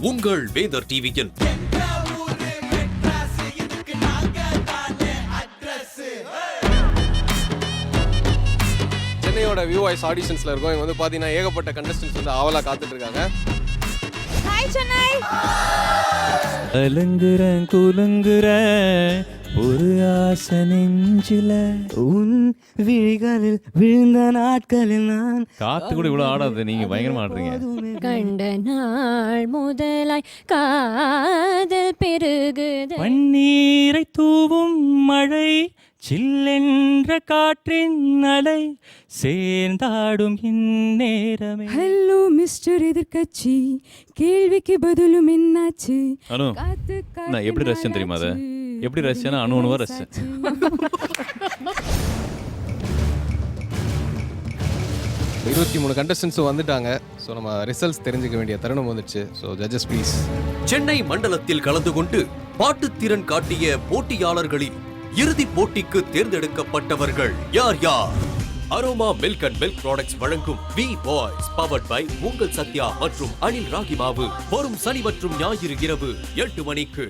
உங்கள் வேந்தர் டிவியின் சென்னையோட வியூ வாய்ஸ் ஆடிஷன்ஸ்ல இருக்கும். இங்க வந்து பாத்தீங்கன்னா ஏகப்பட்ட கண்டஸ்டன்ஸ் வந்து ஆவலா காத்துட்டு இருக்காங்க. ஹாய் சென்னை. அலங்குறேன் குலுங்குறேன் ஒரு ஆசை நெஞ்சில உன் விழிகளில் விழுந்த நாட்களில் நான் காத்து கூட இவ்வளவு ஆடாது, நீங்க பயங்கரமா ஆடுறீங்க. கண்ட நாள் முதலாய் காதல் பெருகுது. பன்னீரை தூவும் மழை சில்லென்ற காற்றின் அலை சேர்ந்தாடும் இந்நேரமே. ஹலோ மிஸ்டர் எதிர்கட்சி, கேள்விக்கு பதிலும் என்னாச்சு? அனு, நான் எப்படி ரசிச்சேன் தெரியுமா? அதை எப்படி ரசிச்சேன்னா அணுவா ரசிச்சேன். 23 கண்டஸ்டன்ஸ் வந்துட்டாங்க. ஸோ நம்ம ரிசல்ட்ஸ் தெரிஞ்சுக்க வேண்டிய தருணம் வந்துச்சு. So judges please. சென்னை மண்டலத்தில் கலந்து கொண்டு பாட்டுத்திறன் காட்டிய போட்டியாளர்களில் இறுதிப் போட்டிக்கு தேர்ந்தெடுக்கப்பட்டவர்கள் யார் யார்? Aroma milk and milk products வழங்கும் வி பாய்ஸ் பவர்ட் பை உங்கள் சத்யா மற்றும் அனில் ராகி மாவு வரும் சனி மற்றும் ஞாயிறு இரவு 8 மணிக்கு.